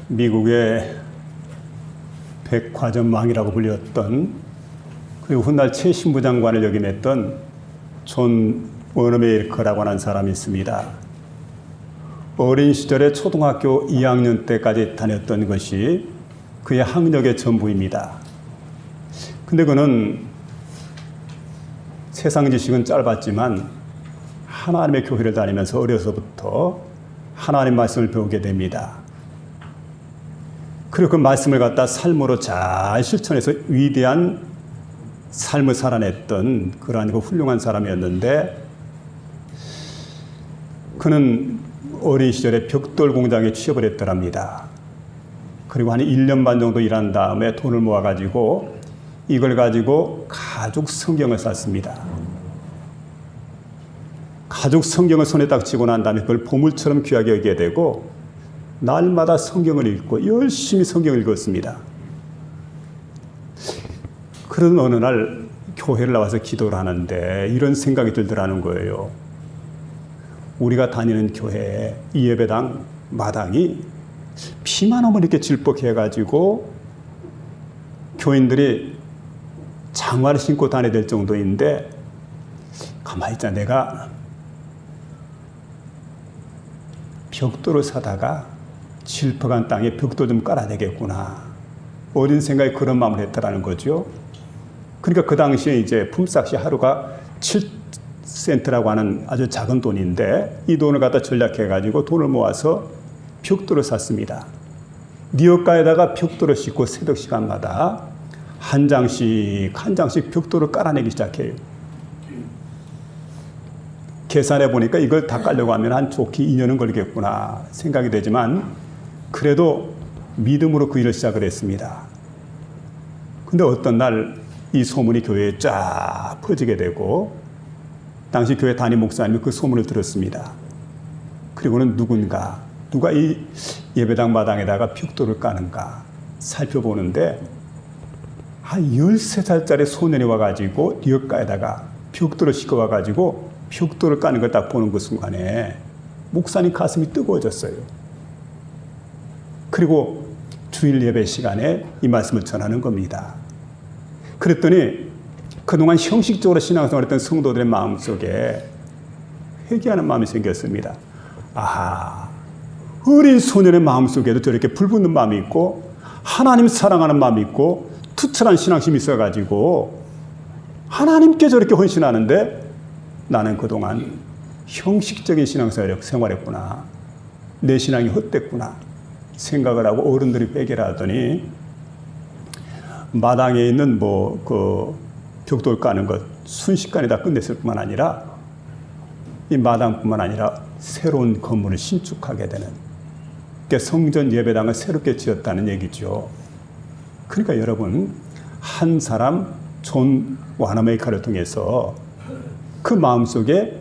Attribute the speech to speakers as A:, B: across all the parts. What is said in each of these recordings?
A: 미국의 백화점 왕이라고 불렸던, 그리고 훗날 최신부 장관을 역임했던 존 워너메이커라고 하는 사람이 있습니다. 어린 시절에 초등학교 2학년 때까지 다녔던 것이 그의 학력의 전부입니다. 근데 그는 세상 지식은 짧았지만 하나님의 교회를 다니면서 어려서부터 하나님 말씀을 배우게 됩니다. 그리고 그 말씀을 갖다 삶으로 잘 실천해서 위대한 삶을 살아냈던 그러한 훌륭한 사람이었는데, 그는 어린 시절에 벽돌 공장에 취업을 했더랍니다. 그리고 한 1년 반 정도 일한 다음에 돈을 모아가지고 이걸 가지고 가죽 성경을 샀습니다. 가죽 성경을 손에 딱 쥐고 난 다음에 그걸 보물처럼 귀하게 여기게 되고 날마다 성경을 읽고 열심히 성경을 읽었습니다. 그런 어느 날 교회를 나와서 기도를 하는데 이런 생각이 들더라는 거예요. 우리가 다니는 교회 이 예배당 마당이 비만 오면 이렇게 질퍽해가지고 교인들이 장화를 신고 다녀야 될 정도인데, 가만히 있자, 내가 벽돌을 사다가 질퍽한 땅에 벽돌 좀 깔아야 되겠구나. 어린 생각에 그런 마음을 했다라는 거죠. 그러니까 그 당시에 이제 품삯이 하루가 7센트라고 하는 아주 작은 돈인데, 이 돈을 갖다 전략해가지고 돈을 모아서 벽돌을 샀습니다. 니엇가에다가 벽돌을 싣고 새벽 시간마다 한 장씩 벽돌을 깔아내기 시작해요. 계산해 보니까 이걸 다 깔려고 하면 한 좋게 2년은 걸리겠구나 생각이 되지만, 그래도 믿음으로 그 일을 시작을 했습니다. 근데 어떤 날 이 소문이 교회에 쫙 퍼지게 되고, 당시 교회 담임 목사님이 그 소문을 들었습니다. 그리고는 누가 이 예배당 마당에다가 벽돌을 까는가 살펴보는데, 한 13살짜리 소년이 와가지고 리어가에다가 벽돌을 싣고 와가지고 벽돌을 까는 걸 딱 보는 그 순간에 목사님 가슴이 뜨거워졌어요. 그리고 주일 예배 시간에 이 말씀을 전하는 겁니다. 그랬더니 그동안 형식적으로 신앙생활했던 성도들의 마음속에 회개하는 마음이 생겼습니다. 아하, 어린 소년의 마음속에도 저렇게 불붙는 마음이 있고 하나님 사랑하는 마음이 있고 투철한 신앙심이 있어가지고 하나님께 저렇게 헌신하는데, 나는 그동안 형식적인 신앙생활했구나, 내 신앙이 헛됐구나 생각을 하고 어른들이 회개를 하더니 마당에 있는 그 벽돌 까는 것 순식간에 다 끝냈을 뿐만 아니라 이 마당뿐만 아니라 새로운 건물을 신축하게 되는, 그러니까 성전 예배당을 새롭게 지었다는 얘기죠. 그러니까 여러분, 한 사람 존 와너메이커를 통해서 그 마음속에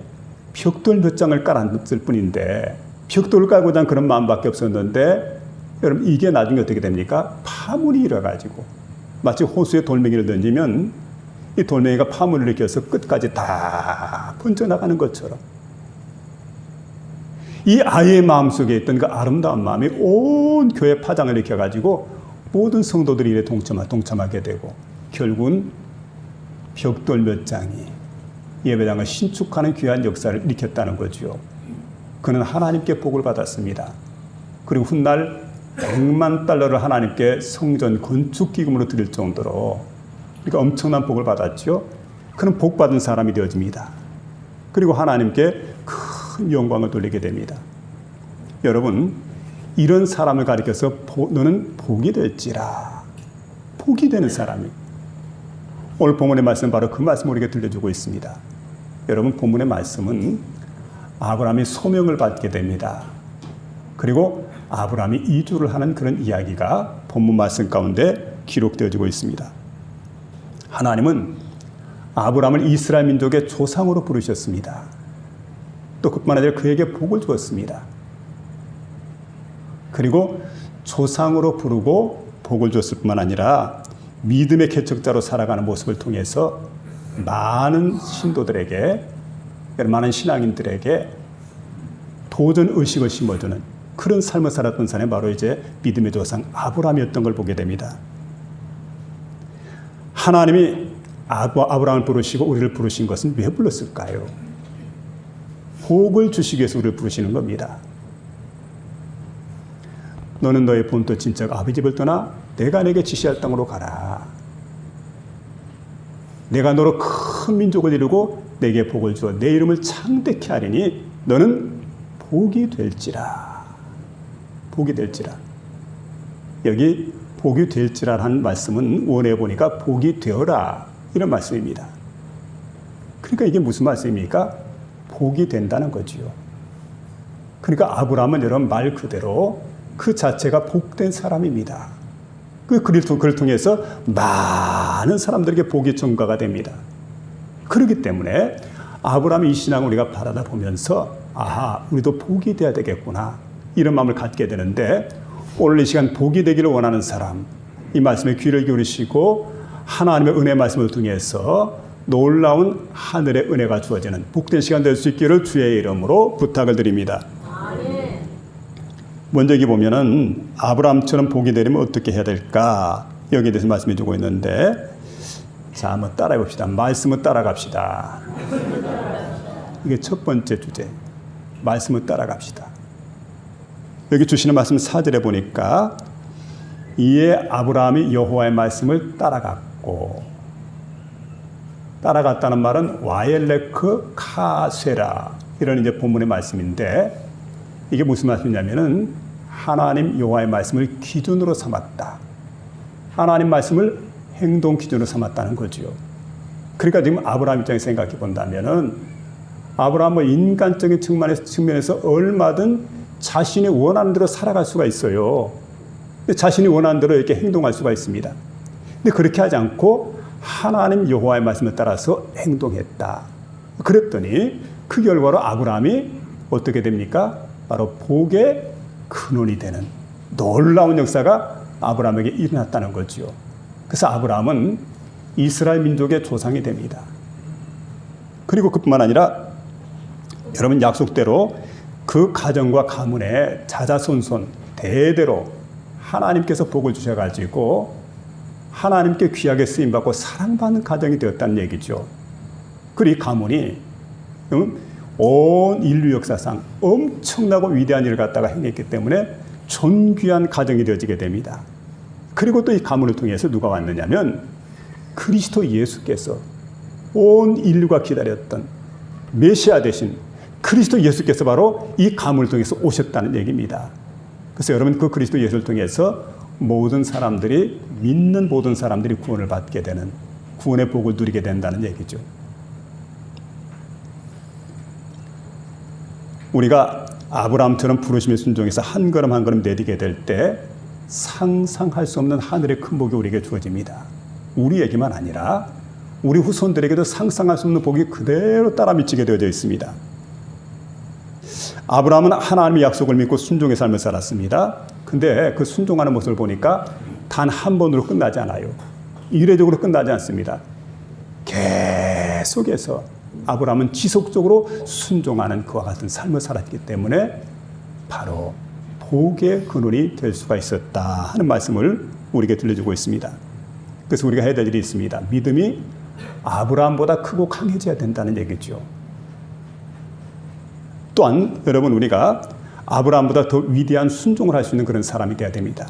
A: 벽돌 몇 장을 깔았을 뿐인데, 벽돌을 깔고자 한 그런 마음밖에 없었는데, 여러분 이게 나중에 어떻게 됩니까? 파문이 일어가지고 마치 호수에 돌멩이를 던지면 이 돌멩이가 파문을 일으켜서 끝까지 다 번져나가는 것처럼, 이 아이의 마음속에 있던 그 아름다운 마음이 온 교회 파장을 일으켜가지고 모든 성도들이 이래 동참하게 되고, 결국은 벽돌 몇 장이 예배당을 신축하는 귀한 역사를 일으켰다는 거죠. 그는 하나님께 복을 받았습니다. 그리고 훗날 $100만 하나님께 성전 건축 기금으로 드릴 정도로, 그러니까 엄청난 복을 받았죠. 그는 복 받은 사람이 되어집니다. 그리고 하나님께 큰 영광을 돌리게 됩니다. 여러분, 이런 사람을 가리켜서 너는 복이 될지라, 복이 되는 사람이, 오늘 본문의 말씀은 바로 그 말씀을 우리에게 들려주고 있습니다. 여러분, 본문의 말씀은 아브라함이 소명을 받게 됩니다. 그리고 아브라함이 이주를 하는 그런 이야기가 본문 말씀 가운데 기록되어지고 있습니다. 하나님은 아브라함을 이스라엘 민족의 조상으로 부르셨습니다. 또 그뿐만 아니라 그에게 복을 주었습니다. 그리고 조상으로 부르고 복을 줬을 뿐만 아니라 믿음의 개척자로 살아가는 모습을 통해서 많은 신도들에게, 많은 신앙인들에게 도전 의식을 심어주는 그런 삶을 살았던 사람이 바로 이제 믿음의 조상 아브라함이었던 걸 보게 됩니다. 하나님이 아브라함을 부르시고 우리를 부르신 것은 왜 불렀을까요? 복을 주시기 위해서 우리를 부르시는 겁니다. 너는 너의 본토 친척 아버지 집을 떠나 내가 내게 지시할 땅으로 가라. 내가 너로 큰 민족을 이루고 내게 복을 주어 내 이름을 창대케 하리니 너는 복이 될지라. 복이 될지라. 여기 복이 될지라라는 말씀은 원해 보니까 복이 되어라 이런 말씀입니다. 그러니까 이게 무슨 말씀입니까? 복이 된다는 거지요. 그러니까 아브라함은 여러분 말 그대로 그 자체가 복된 사람입니다. 그를 통해서 많은 사람들에게 복이 전가가 됩니다. 그렇기 때문에 아브라함의 이 신앙을 우리가 바라다 보면서 아하, 우리도 복이 돼야 되겠구나 이런 마음을 갖게 되는데 오늘 이 시간 복이 되기를 원하는 사람, 이 말씀에 귀를 기울이시고 하나님의 은혜 말씀을 통해서 놀라운 하늘의 은혜가 주어지는 복된 시간 될 수 있기를 주의 이름으로 부탁을 드립니다. 먼저 여기 보면은 아브라함처럼 복이 되려면 어떻게 해야 될까? 여기에 대해서 말씀해 주고 있는데 자, 한번 따라해 봅시다. 말씀을 따라갑시다. 이게 첫 번째 주제. 말씀을 따라갑시다. 여기 주시는 말씀 4절에 보니까 이에 아브라함이 여호와의 말씀을 따라갔고, 따라갔다는 말은 와엘레크 카세라 이런 이제 본문의 말씀인데 이게 무슨 말씀이냐면은 하나님 여호와의 말씀을 기준으로 삼았다. 하나님 말씀을 행동 기준으로 삼았다는 거지요. 그러니까 지금 아브라함 입장에서 생각해 본다면은 아브라함은 인간적인 측면에서 얼마든 자신이 원하는 대로 살아갈 수가 있어요. 자신이 원하는 대로 이렇게 행동할 수가 있습니다. 근데 그렇게 하지 않고 하나님 여호와의 말씀을 따라서 행동했다. 그랬더니 그 결과로 아브라함이 어떻게 됩니까? 바로 복의 근원이 되는 놀라운 역사가 아브라함에게 일어났다는 거지요. 그래서 아브라함은 이스라엘 민족의 조상이 됩니다. 그리고 그뿐만 아니라 여러분 약속대로 그 가정과 가문에 자자손손 대대로 하나님께서 복을 주셔가지고 하나님께 귀하게 쓰임받고 사랑받는 가정이 되었다는 얘기죠. 그리고 이 가문이 온 인류 역사상 엄청나고 위대한 일을 갖다가 행했기 때문에 존귀한 가정이 되어지게 됩니다. 그리고 또 이 가문을 통해서 누가 왔느냐면 그리스도 예수께서 온 인류가 기다렸던 메시아 되신 그리스도 예수께서 바로 이 가문을 통해서 오셨다는 얘기입니다. 그래서 여러분 그 그리스도 예수를 통해서 모든 사람들이 믿는 모든 사람들이 구원을 받게 되는 구원의 복을 누리게 된다는 얘기죠. 우리가 아브라함처럼 부르심에 순종해서 한 걸음 한 걸음 내디게 될 때 상상할 수 없는 하늘의 큰 복이 우리에게 주어집니다. 우리에게만 아니라 우리 후손들에게도 상상할 수 없는 복이 그대로 따라 미치게 되어져 있습니다. 아브라함은 하나님의 약속을 믿고 순종의 삶을 살았습니다. 근데 그 순종하는 모습을 보니까 단 한 번으로 끝나지 않아요. 이례적으로 끝나지 않습니다. 계속해서 아브라함은 지속적으로 순종하는 그와 같은 삶을 살았기 때문에 바로 복의 근원이 될 수가 있었다 하는 말씀을 우리에게 들려주고 있습니다. 그래서 우리가 해야 될 일이 있습니다. 믿음이 아브라함보다 크고 강해져야 된다는 얘기죠. 또한 여러분 우리가 아브라함보다 더 위대한 순종을 할 수 있는 그런 사람이 되어야 됩니다.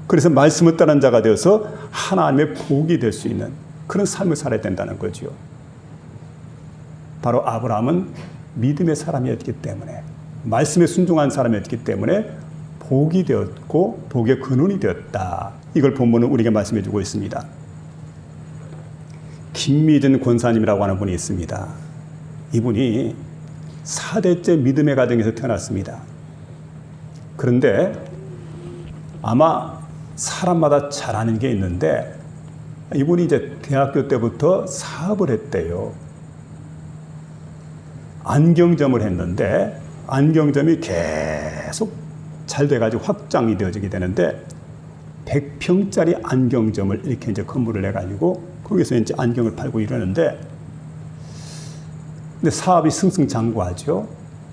A: 그래서 말씀을 따르는 자가 되어서 하나님의 복이 될 수 있는 그런 삶을 살아야 된다는 거죠. 바로 아브라함은 믿음의 사람이었기 때문에 말씀에 순종한 사람이었기 때문에 복이 되었고 복의 근원이 되었다. 이걸 본문은 우리에게 말씀해 주고 있습니다. 김미진 권사님이라고 하는 분이 있습니다. 이분이 4대째 믿음의 가정에서 태어났습니다. 그런데 아마 사람마다 잘하는 게 있는데 이분이 이제 대학교 때부터 사업을 했대요. 안경점을 했는데 안경점이 계속 잘 돼가지고 확장이 되어지게 되는데 100평짜리 안경점을 이렇게 이제 건물을 해가지고 거기서 이제 안경을 팔고 이러는데 근데 사업이 승승장구하죠.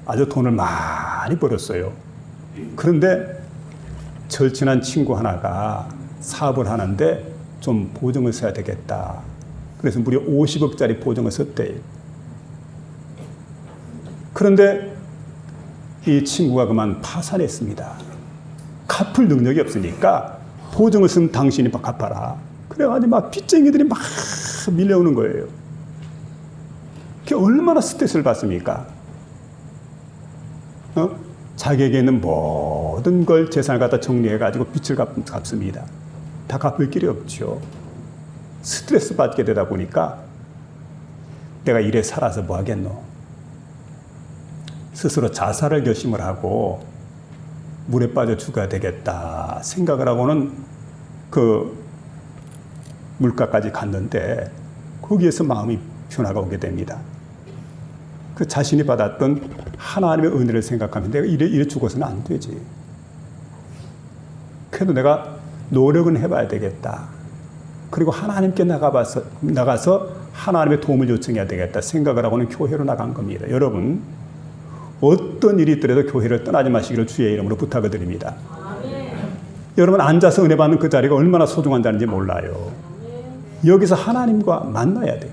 A: 아주 돈을 많이 벌었어요. 그런데 절친한 친구 하나가 사업을 하는데 좀 보증을 써야 되겠다. 그래서 무려 50억짜리 보증을 썼대요. 그런데 이 친구가 그만 파산했습니다. 갚을 능력이 없으니까 보증을 쓴 당신이 갚아라. 그래가지고 막 빚쟁이들이 막 밀려오는 거예요. 그게 얼마나 스트레스를 받습니까? 자기에게 있는 모든 걸 재산을 갖다 정리해가지고 빚을 갚습니다. 다 갚을 길이 없죠. 스트레스 받게 되다 보니까 내가 이래 살아서 뭐 하겠노? 스스로 자살을 결심을 하고 물에 빠져 죽어야 되겠다 생각을 하고는 그 물가까지 갔는데 거기에서 마음이 변화가 오게 됩니다. 그 자신이 받았던 하나님의 은혜를 생각하면 내가 이래 죽어서는 안 되지. 그래도 내가 노력은 해봐야 되겠다. 그리고 하나님께 나가서 하나님의 도움을 요청해야 되겠다 생각을 하고는 교회로 나간 겁니다. 여러분, 어떤 일이 있더라도 교회를 떠나지 마시기를 주의 이름으로 부탁을 드립니다. 여러분, 앉아서 은혜 받는 그 자리가 얼마나 소중한지 몰라요. 여기서 하나님과 만나야 돼요.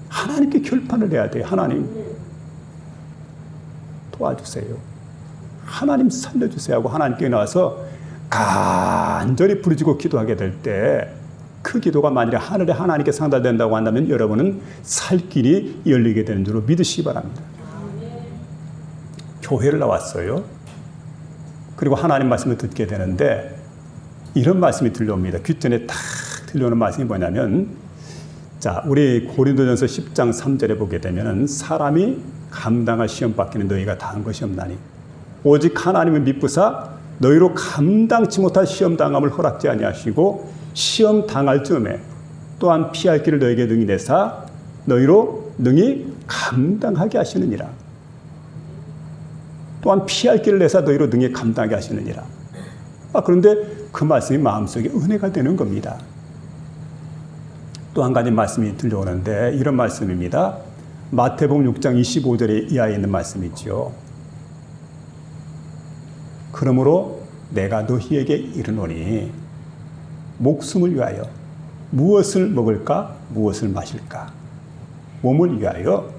A: 하나님께 결판을 내야 돼요. 하나님 도와주세요. 하나님 살려주세요 하고 하나님께 나와서 간절히 부르짖고 기도하게 될 때 그 기도가 만일에 하늘에 하나님께 상달된다고 한다면 여러분은 살 길이 열리게 되는 줄로 믿으시기 바랍니다. 교회를 나왔어요. 그리고 하나님 말씀을 듣게 되는데 이런 말씀이 들려옵니다. 귓전에 딱 들려오는 말씀이 뭐냐면, 자, 우리 고린도전서 10장 3절에 보게 되면 사람이 감당할 시험 받기는 너희가 다 한 것이 없나니 오직 하나님을 믿부사 너희로 감당치 못할 시험 당함을 허락지 아니하시고 시험 당할 즈음에 또한 피할 길을 너희에게 능히 내사 너희로 능히 감당하게 하시느니라. 또한 피할 길을 내사 너희로 능히 감당하게 하시느니라. 그런데 그 말씀이 마음속에 은혜가 되는 겁니다. 또 한 가지 말씀이 들려오는데 이런 말씀입니다. 마태복음 6장 25절에 이하에 있는 말씀이죠. 그러므로 내가 너희에게 이르노니 목숨을 위하여 무엇을 먹을까 무엇을 마실까 몸을 위하여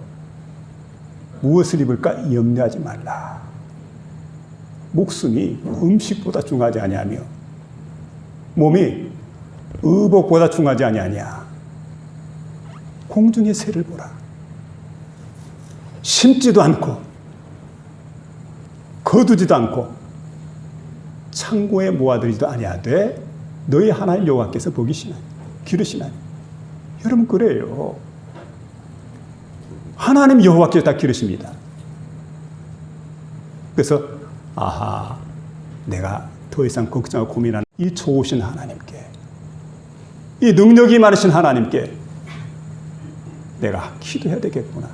A: 무엇을 입을까 염려하지 말라. 목숨이 음식보다 중하지 아니하며 몸이 의복보다 중하지 아니하냐. 공중의 새를 보라. 심지도 않고 거두지도 않고 창고에 모아들이지도 아니하되 너희 하나님 여호와께서 보기시나니 기르시나니. 여러분, 그래요. 하나님 여호와께서 다 기르십니다. 그래서 내가 더 이상 걱정하고 고민하는 이 좋으신 하나님께, 이 능력이 많으신 하나님께 내가 기도해야 되겠구나.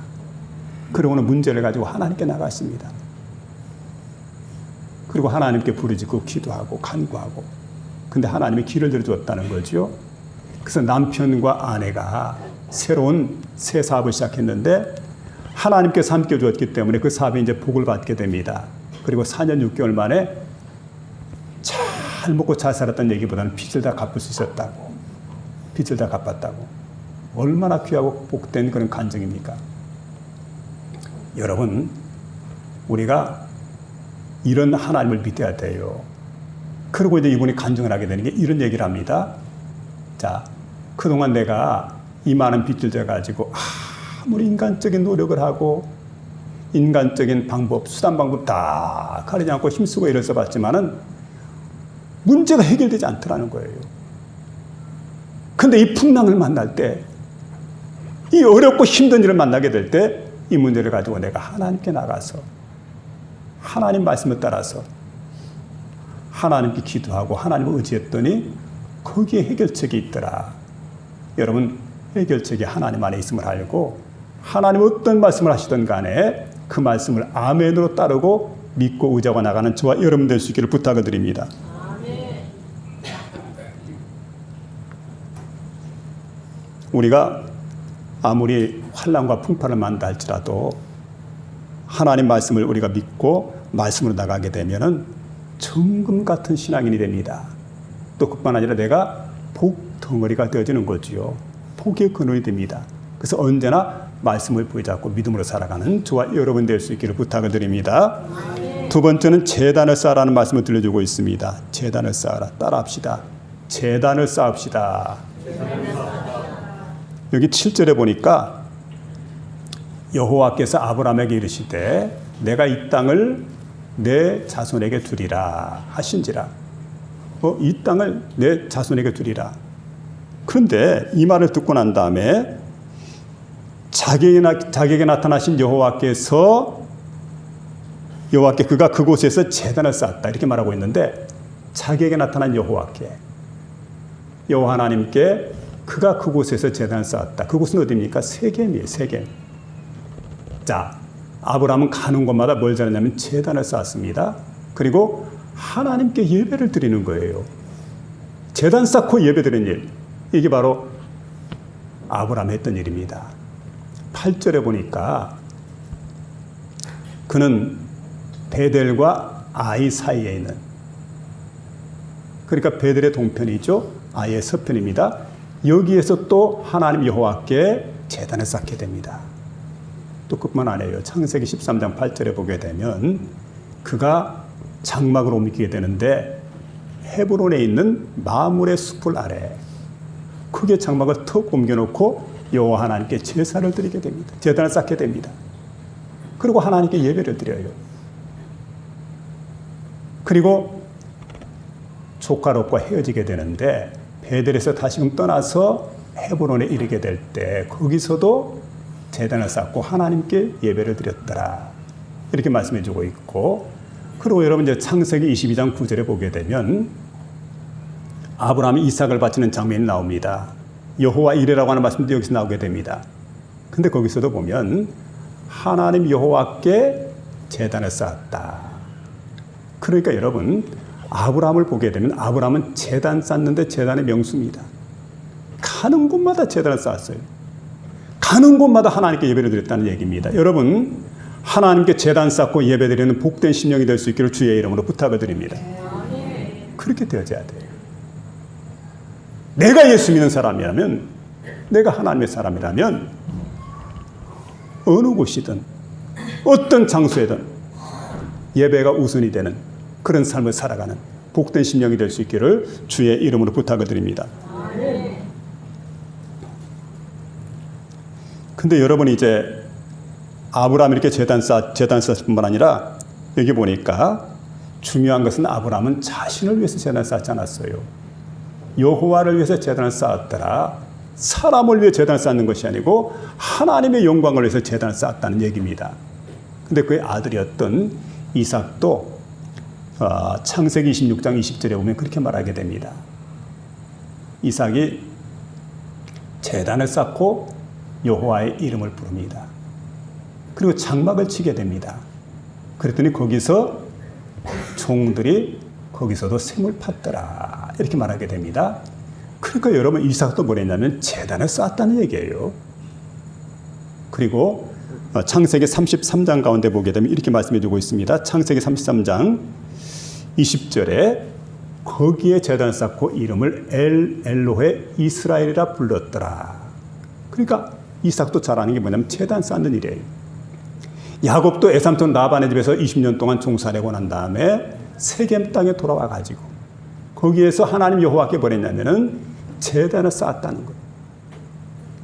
A: 그러고는 문제를 가지고 하나님께 나갔습니다. 그리고 하나님께 부르짖고 기도하고 간구하고. 근데 하나님이 길을 들어주었다는 거죠. 그래서 남편과 아내가 새로운 새 사업을 시작했는데 하나님께서 함께 주었기 때문에 그 사업이 이제 복을 받게 됩니다. 그리고 4년 6개월 만에 잘 먹고 잘 살았다는 얘기보다는 빚을 다 갚을 수 있었다고. 빚을 다 갚았다고. 얼마나 귀하고 복된 그런 간증입니까? 여러분, 우리가 이런 하나님을 믿어야 돼요. 그리고 이제 이분이 간증을 하게 되는 게 이런 얘기를 합니다. 자, 그동안 내가 이 많은 빚을 져가지고 아무리 인간적인 노력을 하고 인간적인 방법, 수단 방법 다 가리지 않고 힘쓰고 애를 써봤지만은 문제가 해결되지 않더라는 거예요. 근데 이 풍랑을 만날 때, 이 어렵고 힘든 일을 만나게 될 때 이 문제를 가지고 내가 하나님께 나가서 하나님 말씀을 따라서 하나님께 기도하고 하나님을 의지했더니 거기에 해결책이 있더라. 여러분, 해결책이 하나님 안에 있음을 알고 하나님 어떤 말씀을 하시든 간에 그 말씀을 아멘으로 따르고 믿고 의지하고 나가는 저와 여러분 될 수 있기를 부탁을 드립니다. 우리가 아무리 환난과 풍파를 만난다 할지라도 하나님 말씀을 우리가 믿고 말씀으로 나가게 되면은 정금 같은 신앙인이 됩니다. 또 그뿐 아니라 내가 복 덩어리가 되어지는 거지요. 복의 근원이 됩니다. 그래서 언제나 말씀을 붙잡고 믿음으로 살아가는 저와 여러분 될 수 있기를 부탁을 드립니다. 두 번째는 제단을 쌓으라는 말씀을 들려주고 있습니다. 제단을 쌓아라. 따라합시다. 제단을 쌓읍시다. 여기 7절에 보니까 여호와께서 아브라함에게 이르시되 내가 이 땅을 내 자손에게 주리라 하신지라. 이 땅을 내 자손에게 주리라. 그런데 이 말을 듣고 난 다음에 자기에게 나타나신 여호와께 그가 그곳에서 제단을 쌓았다 이렇게 말하고 있는데, 자기에게 나타난 여호와 하나님께 그가 그곳에서 제단을 쌓았다. 그곳은 어디입니까? 세겜이에요. 세겜. 자, 아브라함은 가는 곳마다 뭘 잘했냐면 제단을 쌓았습니다. 그리고 하나님께 예배를 드리는 거예요. 제단 쌓고 예배 드리는 일, 이게 바로 아브라함이 했던 일입니다. 8절에 보니까 그는 베델과 아이 사이에 있는, 그러니까 베델의 동편이죠, 아이의 서편입니다. 여기에서 또 하나님 여호와께 제단을 쌓게 됩니다. 또 그뿐만 아니에요. 창세기 13장 8절에 보게 되면 그가 장막으로 옮기게 되는데 헤브론에 있는 마물의 숲을 아래 크게 장막을 턱 옮겨놓고 여호와 하나님께 제사를 드리게 됩니다. 제단을 쌓게 됩니다. 그리고 하나님께 예배를 드려요. 그리고 조카 롯과 헤어지게 되는데 베델에서 다시금 떠나서 헤브론에 이르게 될 때 거기서도 제단을 쌓고 하나님께 예배를 드렸더라. 이렇게 말씀해 주고 있고, 그리고 여러분 이제 창세기 22장 9절에 보게 되면 아브라함이 이삭을 바치는 장면이 나옵니다. 여호와 이레라고 하는 말씀도 여기서 나오게 됩니다. 근데 거기서도 보면 하나님 여호와께 제단을 쌓았다. 그러니까 여러분 아브라함을 보게 되면 아브라함은 제단 쌓는데 제단의 명수입니다. 가는 곳마다 제단을 쌓았어요. 가는 곳마다 하나님께 예배를 드렸다는 얘기입니다. 여러분 하나님께 제단 쌓고 예배드리는 복된 심령이 될 수 있기를 주의 이름으로 부탁을 드립니다. 그렇게 되어져야 돼요. 내가 예수 믿는 사람이라면, 내가 하나님의 사람이라면 어느 곳이든 어떤 장소에든 예배가 우선이 되는 그런 삶을 살아가는 복된 심령이 될 수 있기를 주의 이름으로 부탁을 드립니다. 근데 여러분이 이제 아브라함이 이렇게 제단 쌓을 뿐만 아니라 여기 보니까 중요한 것은 아브라함은 자신을 위해서 제단을 쌓지 않았어요. 여호와를 위해서 제단을 쌓았더라. 사람을 위해 제단을 쌓는 것이 아니고 하나님의 영광을 위해서 제단을 쌓았다는 얘기입니다. 근데 그의 아들이었던 이삭도 창세기 26장 20절에 보면 그렇게 말하게 됩니다. 이삭이 제단을 쌓고 여호와의 이름을 부릅니다. 그리고 장막을 치게 됩니다. 그랬더니 거기서 종들이 거기서도 샘을 팠더라. 이렇게 말하게 됩니다. 그러니까 여러분 이삭도 뭐랬냐면 제단을 쌓았다는 얘기예요. 그리고 창세기 33장 가운데 보게 되면 이렇게 말씀해 주고 있습니다. 창세기 33장 20절에 거기에 제단을 쌓고 이름을 엘로헤 이스라엘이라 불렀더라. 그러니까 이삭도 잘하는 게 뭐냐면 제단 쌓는 일이에요. 야곱도 애삼촌 라반의 집에서 20년 동안 종살이하고 난 다음에 세겜 땅에 돌아와 가지고 거기에서 하나님 여호와께 뭐랬냐면은 제단을 쌓았다는 거예요.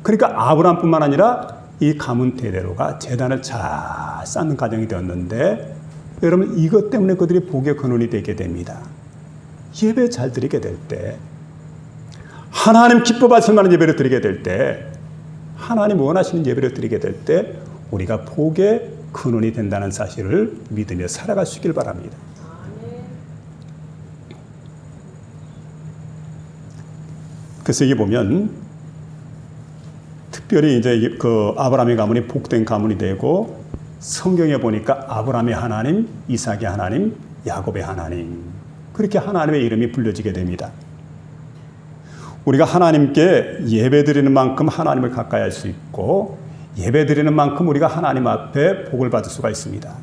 A: 그러니까 아브라함뿐만 아니라 이 가문 대대로가 제단을 잘 쌓는 가정이 되었는데, 여러분 이것 때문에 그들이 복의 근원이 되게 됩니다. 예배 잘 드리게 될 때, 하나님 기뻐하실 만한 예배를 드리게 될 때, 하나님 원하시는 예배를 드리게 될 때 우리가 복의 근원이 된다는 사실을 믿으며 살아갈 수 있길 바랍니다. 그래서 여기 보면 특별히 이제 그 아브라함의 가문이 복된 가문이 되고, 성경에 보니까 아브라함의 하나님, 이삭의 하나님, 야곱의 하나님, 그렇게 하나님의 이름이 불려지게 됩니다. 우리가 하나님께 예배드리는 만큼 하나님을 가까이 할 수 있고, 예배 드리는 만큼 우리가 하나님 앞에 복을 받을 수가 있습니다.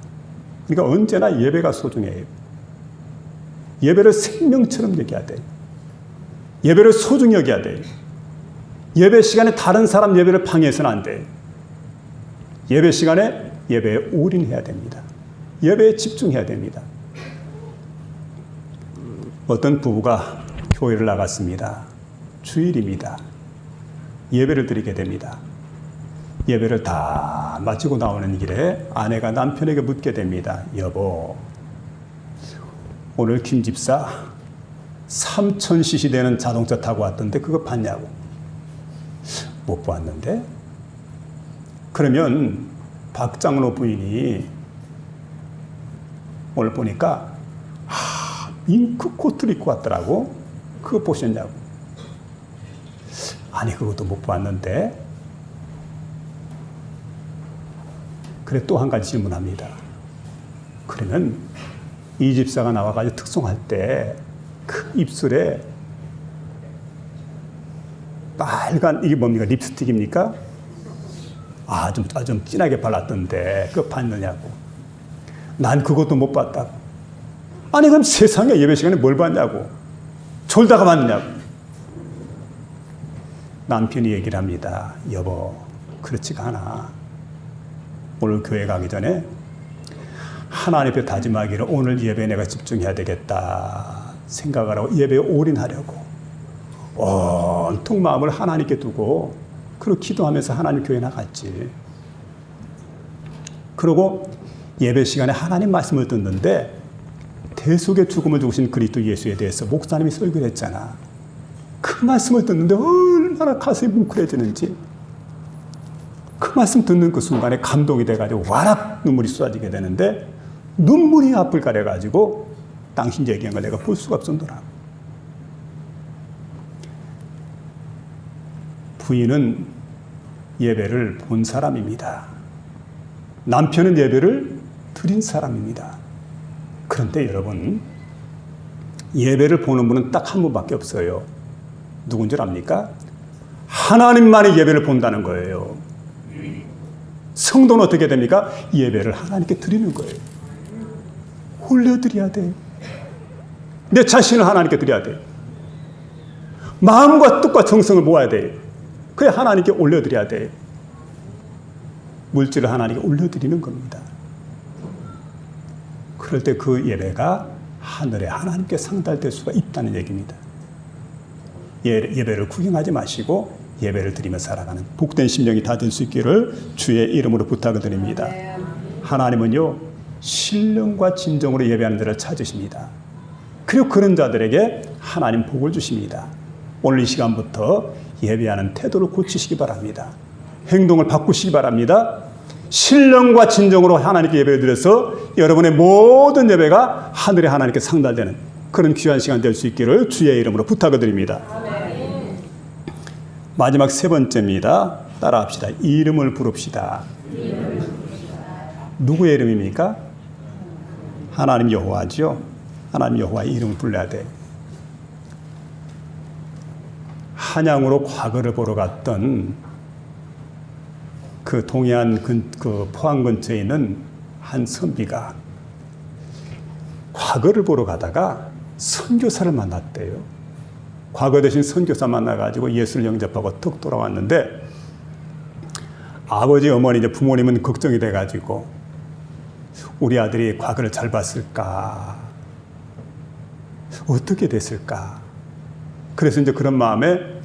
A: 그러니까 언제나 예배가 소중해요. 예배를 생명처럼 여겨야 돼요. 예배를 소중히 여겨야 돼요. 예배 시간에 다른 사람 예배를 방해해서는 안 돼요. 예배 시간에 예배에 올인해야 됩니다. 예배에 집중해야 됩니다. 어떤 부부가 교회를 나갔습니다. 주일입니다. 예배를 드리게 됩니다. 예배를 다 마치고 나오는 길에 아내가 남편에게 묻게 됩니다. 여보, 오늘 김 집사 3000cc 되는 자동차 타고 왔던데 그거 봤냐고. 못 봤는데? 그러면 박장로 부인이 오늘 보니까 잉크 코트를 입고 왔더라고. 그거 보셨냐고. 아니, 그것도 못 봤는데. 그래, 또 한 가지 질문합니다. 그러면 이 집사가 나와가지고 특송할 때 그 입술에 빨간, 이게 뭡니까? 립스틱입니까? 좀 진하게 발랐던데 그거 봤느냐고. 난 그것도 못 봤다고. 아니, 그럼 세상에 예배 시간에 뭘 봤냐고. 졸다가 봤느냐고. 남편이 얘기를 합니다. 여보, 그렇지가 않아. 오늘 교회 가기 전에 하나님 앞에 다짐하기를 오늘 예배에 내가 집중해야 되겠다 생각을 하고 예배에 올인하려고 온통 마음을 하나님께 두고 그리고 기도하면서 하나님 교회 나갔지. 그리고 예배 시간에 하나님 말씀을 듣는데 대속의 죽음을 죽으신 그리스도 예수에 대해서 목사님이 설교를 했잖아. 그 말씀을 듣는데 얼마나 가슴이 뭉클해지는지. 그 말씀 듣는 그 순간에 감동이 돼가지고 와락 눈물이 쏟아지게 되는데 눈물이 앞을 가려가지고 당신 얘기한 걸 내가 볼 수가 없었더라. 부인은 예배를 본 사람입니다. 남편은 예배를 드린 사람입니다. 그런데 여러분, 예배를 보는 분은 딱 한 분밖에 없어요. 누군 줄 압니까? 하나님만이 예배를 본다는 거예요. 성도는 어떻게 됩니까? 예배를 하나님께 드리는 거예요. 올려드려야 돼요. 내 자신을 하나님께 드려야 돼요. 마음과 뜻과 정성을 모아야 돼요. 그래 하나님께 올려드려야 돼요. 물질을 하나님께 올려드리는 겁니다. 그럴 때 그 예배가 하늘에 하나님께 상달될 수가 있다는 얘기입니다. 예배를 구경하지 마시고 예배를 드리며 살아가는 복된 심령이 다 될 수 있기를 주의 이름으로 부탁을 드립니다. 하나님은요, 신령과 진정으로 예배하는 자를 찾으십니다. 그리고 그런 자들에게 하나님 복을 주십니다. 오늘 이 시간부터 예배하는 태도를 고치시기 바랍니다. 행동을 바꾸시기 바랍니다. 신령과 진정으로 하나님께 예배를 드려서 여러분의 모든 예배가 하늘에 하나님께 상달되는 그런 귀한 시간 될 수 있기를 주의 이름으로 부탁을 드립니다. 마지막 세 번째입니다. 따라합시다. 이름을 부릅시다. 누구의 이름입니까? 하나님 여호와죠. 하나님 여호와의 이름을 불러야 돼. 한양으로 과거를 보러 갔던 그 동해안 그 포항 근처에 있는 한 선비가 과거를 보러 가다가 선교사를 만났대요. 과거 대신 선교사 만나가지고 예수를 영접하고 턱 돌아왔는데 아버지, 어머니, 이제 부모님은 걱정이 돼가지고 우리 아들이 과거를 잘 봤을까? 어떻게 됐을까? 그래서 이제 그런 마음에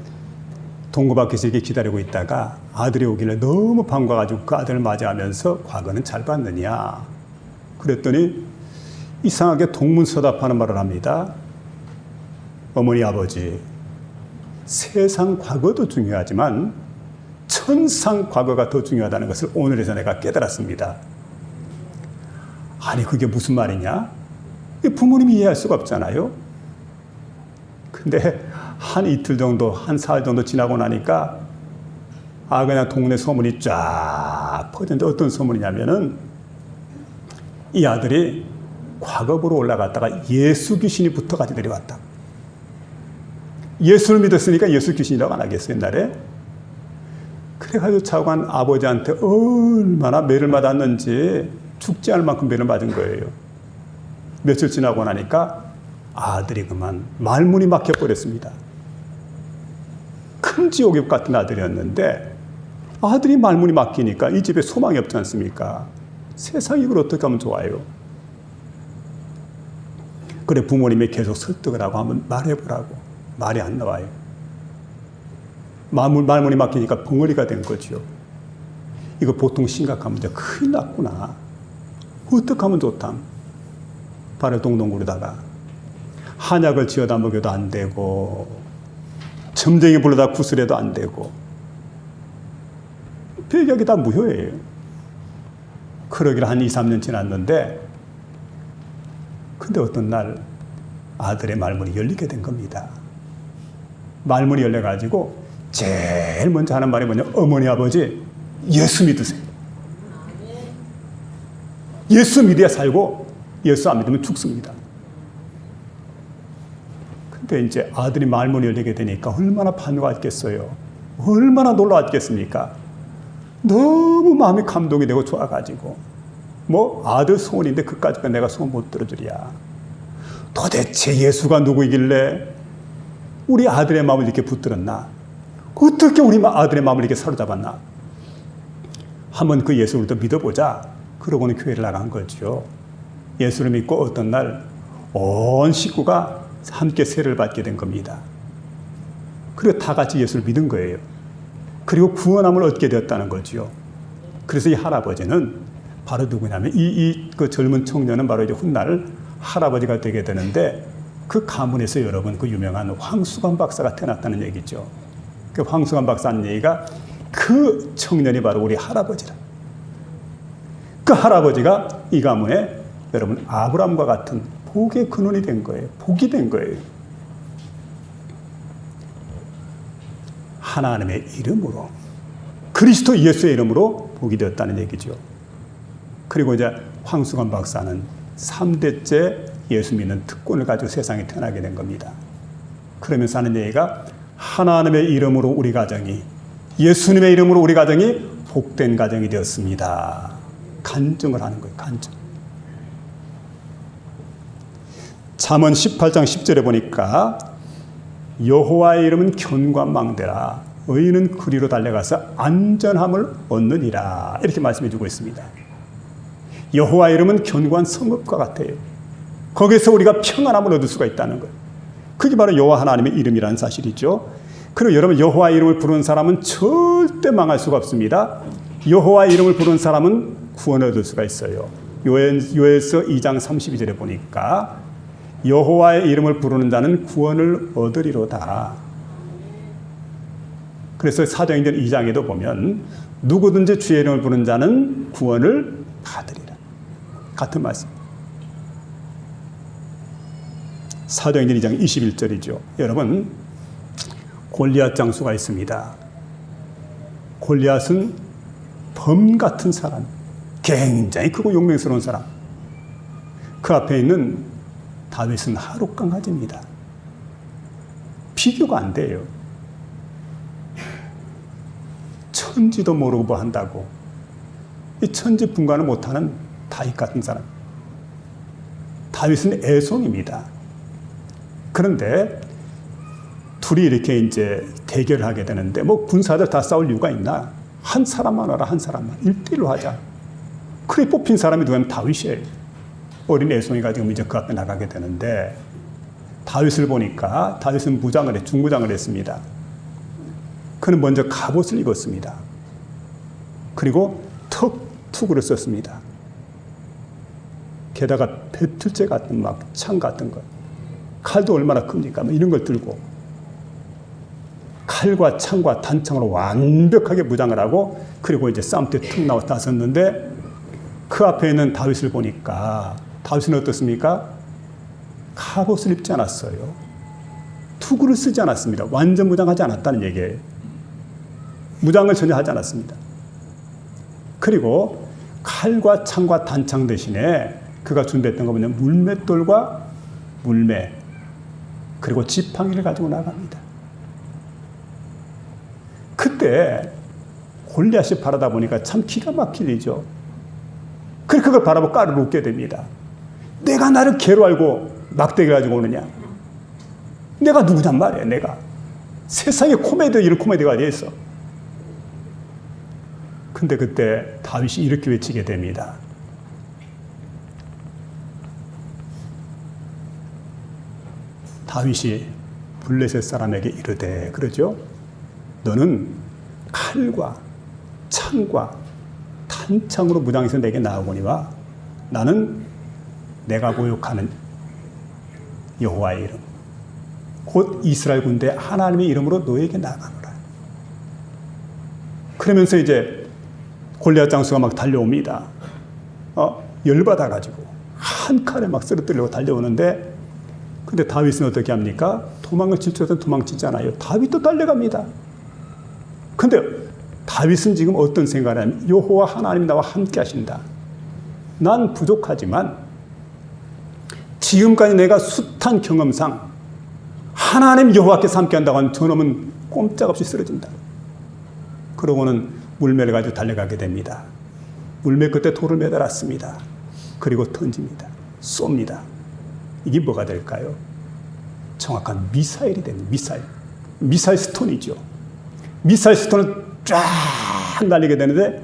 A: 동구 밖에서 이렇게 기다리고 있다가 아들이 오길래 너무 반가워가지고 그 아들을 맞이하면서 과거는 잘 봤느냐? 그랬더니 이상하게 동문서답하는 말을 합니다. 어머니, 아버지, 세상 과거도 중요하지만 천상 과거가 더 중요하다는 것을 오늘에서 내가 깨달았습니다. 아니, 그게 무슨 말이냐? 부모님이 이해할 수가 없잖아요. 근데 한 이틀 정도, 한 사흘 정도 지나고 나니까 그냥 동네 소문이 쫙 퍼졌는데 어떤 소문이냐면은 이 아들이 과거부로 올라갔다가 예수 귀신이 붙어가지고 내려왔다. 예수를 믿었으니까 예수 귀신이라고 안 하겠어요, 옛날에? 그래가지고 차관 아버지한테 얼마나 매를 맞았는지 죽지 않을 만큼 매를 맞은 거예요. 며칠 지나고 나니까 아들이 그만 말문이 막혀버렸습니다. 큰 지옥의 같은 아들이었는데 아들이 말문이 막히니까 이 집에 소망이 없지 않습니까? 세상이 이걸 어떻게 하면 좋아요? 그래 부모님이 계속 설득을 하고 한번 말해보라고. 말이 안 나와요. 말문이 막히니까 벙어리가 된 거죠. 이거 보통 심각한 문제. 큰일 났구나. 어떻게 하면 좋담? 발을 동동 구르다가 한약을 지어다 먹여도 안 되고 점쟁이 불러다 구슬해도 안 되고 별격이 다 무효예요. 그러기를 한 2, 3년 지났는데 근데 어떤 날 아들의 말문이 열리게 된 겁니다. 말문이 열려가지고 제일 먼저 하는 말이 뭐냐? 어머니 아버지 예수 믿으세요. 예수 믿어야 살고 예수 안 믿으면 죽습니다. 근데 이제 아들이 말문이 열리게 되니까 얼마나 반가웠겠어요. 얼마나 놀라웠겠습니까? 너무 마음이 감동이 되고 좋아가지고 뭐 아들 소원인데 그까짓 내가 소원 못 들어주랴. 도대체 예수가 누구이길래 우리 아들의 마음을 이렇게 붙들었나? 어떻게 우리 아들의 마음을 이렇게 사로잡았나? 한번 그 예수를 또 믿어보자. 그러고는 교회를 나간 거죠. 예수를 믿고 어떤 날 온 식구가 함께 세례를 받게 된 겁니다. 그리고 다 같이 예수를 믿은 거예요. 그리고 구원함을 얻게 되었다는 거죠. 그래서 이 할아버지는 바로 누구냐면 그 젊은 청년은 바로 이제 훗날 할아버지가 되게 되는데 그 가문에서 여러분 그 유명한 황수관 박사가 태어났다는 얘기죠. 그 황수관 박사 하는 얘기가 그 청년이 바로 우리 할아버지라. 그 할아버지가 이 가문에 여러분 아브라함과 같은 복의 근원이 된 거예요. 복이 된 거예요. 하나님의 이름으로 그리스도 예수의 이름으로 복이 되었다는 얘기죠. 그리고 이제 황수관 박사는 3대째 예수 믿는 특권을 가지고 세상에 태어나게 된 겁니다. 그러면서 하는 얘기가 하나님의 이름으로 우리 가정이 예수님의 이름으로 우리 가정이 복된 가정이 되었습니다. 간증을 하는 거예요. 간증. 잠언 18장 10절에 보니까 여호와의 이름은 견고한망대라 의인은 그리로 달려가서 안전함을 얻느니라 이렇게 말씀해 주고 있습니다. 여호와의 이름은 견고한 성읍과 같아요. 거기서 우리가 평안함을 얻을 수가 있다는 거예요. 그게 바로 여호와 하나님의 이름이라는 사실이죠. 그리고 여러분 여호와의 이름을 부르는 사람은 절대 망할 수가 없습니다. 여호와의 이름을 부르는 사람은 구원을 얻을 수가 있어요. 요엘서 2장 32절에 보니까 여호와의 이름을 부르는 자는 구원을 얻으리로다. 그래서 사도행전 2장에도 보면 누구든지 주의 이름을 부르는 자는 구원을 받으리라. 같은 말씀. 사도행전 2장 21절이죠. 여러분 골리앗 장수가 있습니다. 골리앗은 범 같은 사람, 굉장히 크고 용맹스러운 사람. 그 앞에 있는 다윗은 하루 강아지입니다. 비교가 안 돼요. 천지도 모르고 뭐 한다고. 이 천지 분간을 못하는 다윗 같은 사람. 다윗은 애송입니다. 그런데 둘이 이렇게 이제 대결을 하게 되는데 뭐 군사들 다 싸울 이유가 있나? 한 사람만 와라, 한 사람만. 1대1로 하자. 그래 뽑힌 사람이 누구냐면 다윗이에요. 어린 애송이가 지금 이제 그 앞에 나가게 되는데 다윗을 보니까 다윗은 중무장을 했습니다. 그는 먼저 갑옷을 입었습니다. 그리고 투구를 썼습니다. 게다가 배틀제 같은 막 창 같은 거, 칼도 얼마나 큽니까? 이런 걸 들고 칼과 창과 단창으로 완벽하게 무장을 하고 그리고 이제 싸움터에 툭 나와 나섰는데 그 앞에 있는 다윗을 보니까 다윗은 어떻습니까? 갑옷을 입지 않았어요. 투구를 쓰지 않았습니다. 완전 무장하지 않았다는 얘기예요. 무장을 전혀 하지 않았습니다. 그리고 칼과 창과 단창 대신에 그가 준비했던 거 뭐냐면 물맷돌과 물매 그리고 지팡이를 가지고 나갑니다. 그때 골리앗이 바라다 보니까 참 기가 막힐 일이죠. 그래서 그걸 바라보고 까르르 웃게 됩니다. 내가 나를 개로 알고 막대기를 가지고 오느냐? 내가 누구냔 말이야, 내가. 세상에 코미디, 이런 코미디가 어디 있어? 근데 그때 다윗이 이렇게 외치게 됩니다. 다윗이 블레셋 사람에게 이르되, 그러죠? 너는 칼과 창과 탄창으로 무장해서 내게 나아오거니와 나는 내가 모욕하는 여호와의 이름 곧 이스라엘 군대 하나님의 이름으로 너에게 나아가노라. 그러면서 이제 골리앗 장수가 막 달려옵니다. 열받아가지고 한 칼에 막 쓰러뜨리려고 달려오는데, 근데 다윗은 어떻게 합니까? 도망을 칠 줄 알았더니 도망치잖아요. 다윗도 달려갑니다. 근데 다윗은 지금 어떤 생각을 하냐면, 여호와 하나님이 나와 함께 하신다. 난 부족하지만 지금까지 내가 숱한 경험상 하나님 여호와께서 함께 한다고 하면 저놈은 꼼짝없이 쓰러진다. 그러고는 물매를 가지고 달려가게 됩니다. 물매 끝에 돌을 매달았습니다. 그리고 던집니다. 쏩니다. 이게 뭐가 될까요? 정확한 미사일이 됩니다. 미사일 스톤이죠. 미사일 스톤을 쫙 날리게 되는데,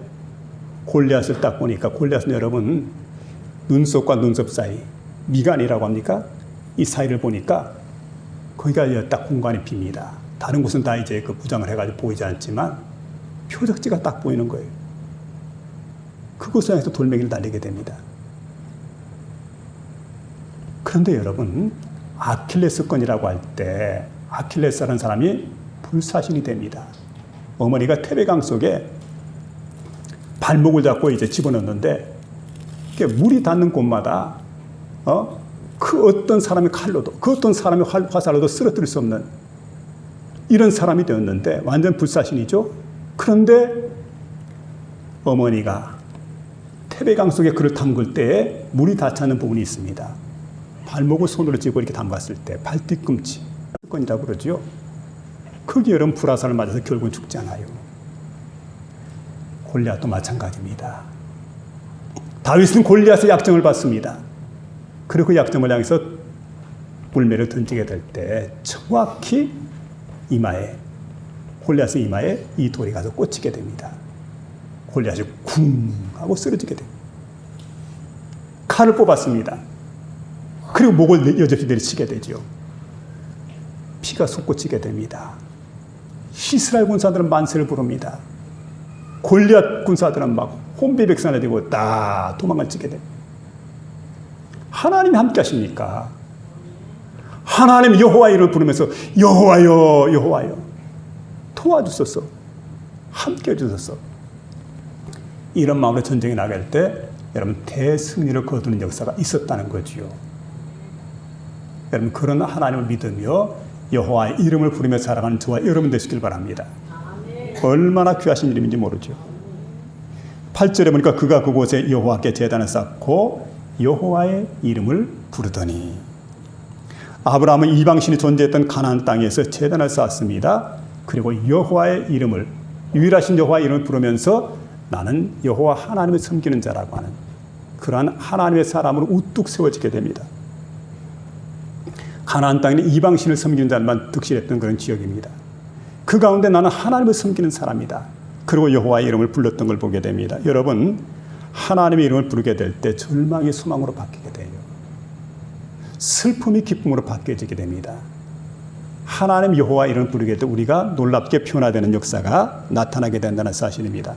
A: 골리앗을 딱 보니까, 골리앗은 여러분 눈썹과 눈썹 사이, 미간이라고 합니까? 이 사이를 보니까 거기가 딱 공간이 빕니다. 다른 곳은 다 이제 그 부장을 해가지고 보이지 않지만 표적지가 딱 보이는 거예요. 그곳을 향해서 돌멩이를 날리게 됩니다. 그런데 여러분, 아킬레스건이라고 할 때 아킬레스라는 사람이 불사신이 됩니다. 어머니가 태백강 속에 발목을 잡고 이제 집어넣는데, 물이 닿는 곳마다 그 어떤 사람의 칼로도, 그 어떤 사람의 화살로도 쓰러뜨릴 수 없는 이런 사람이 되었는데, 완전 불사신이죠. 그런데 어머니가 태백강 속에 그를 담글 때에 물이 닿지 않는 부분이 있습니다. 발목을 손으로 쥐고 이렇게 담갔을 때 발뒤꿈치, 건이라고 그러죠. 거기 여러분 불화살을 맞아서 결국은 죽잖아요. 골리앗도 마찬가지입니다. 다윗은 골리앗의 약점을 받습니다. 그리고 그 약점을 향해서 물매를 던지게 될 때 정확히 이마에, 골리앗의 이마에 이 돌이 가서 꽂히게 됩니다. 골리앗이 쿵 하고 쓰러지게 됩니다. 칼을 뽑았습니다. 그리고 목을 여접히 내리치게 되죠. 피가 솟구치게 됩니다. 이스라엘 군사들은 만세를 부릅니다. 골리앗 군사들은 막 혼비백산이 되고 딱 도망을 치게 됩니다. 하나님이 함께 하십니까? 하나님 여호와 이름을 부르면서 여호와여 여호와여 도와주소서, 함께 해주소서. 이런 마음으로 전쟁에 나갈 때 여러분 대승리를 거두는 역사가 있었다는 거지요. 여러분 그런 하나님을 믿으며 여호와의 이름을 부르며 살아가는 저와 여러분 되시길 바랍니다. 얼마나 귀하신 이름인지 모르죠. 8절에 보니까 그가 그곳에 여호와께 제단을 쌓고 여호와의 이름을 부르더니, 아브라함은 이방신이 존재했던 가나안 땅에서 제단을 쌓았습니다. 그리고 여호와의 이름을, 유일하신 여호와의 이름을 부르면서 나는 여호와 하나님을 섬기는 자라고 하는 그러한 하나님의 사람으로 우뚝 세워지게 됩니다. 가나안 땅에는 이방신을 섬기는 자만 득실했던 그런 지역입니다. 그 가운데 나는 하나님을 섬기는 사람이다. 그리고 여호와의 이름을 불렀던 걸 보게 됩니다. 여러분, 하나님의 이름을 부르게 될 때 절망이 소망으로 바뀌게 돼요. 슬픔이 기쁨으로 바뀌어지게 됩니다. 하나님 여호와 이름을 부르게 될 때 우리가 놀랍게 변화되는 역사가 나타나게 된다는 사실입니다.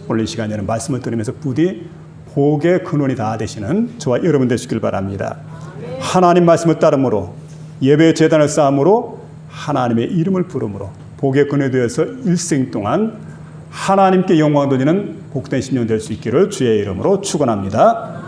A: 오늘 이 시간에는 말씀을 들으면서 부디 복의 근원이 다 되시는 저와 여러분 되시길 바랍니다. 하나님 말씀을 따름으로, 예배의 제단을 쌓음으로, 하나님의 이름을 부름으로 복의 근원이 되어서 일생 동안 하나님께 영광 돌리는 복된 신령 될 수 있기를 주의 이름으로 축원합니다.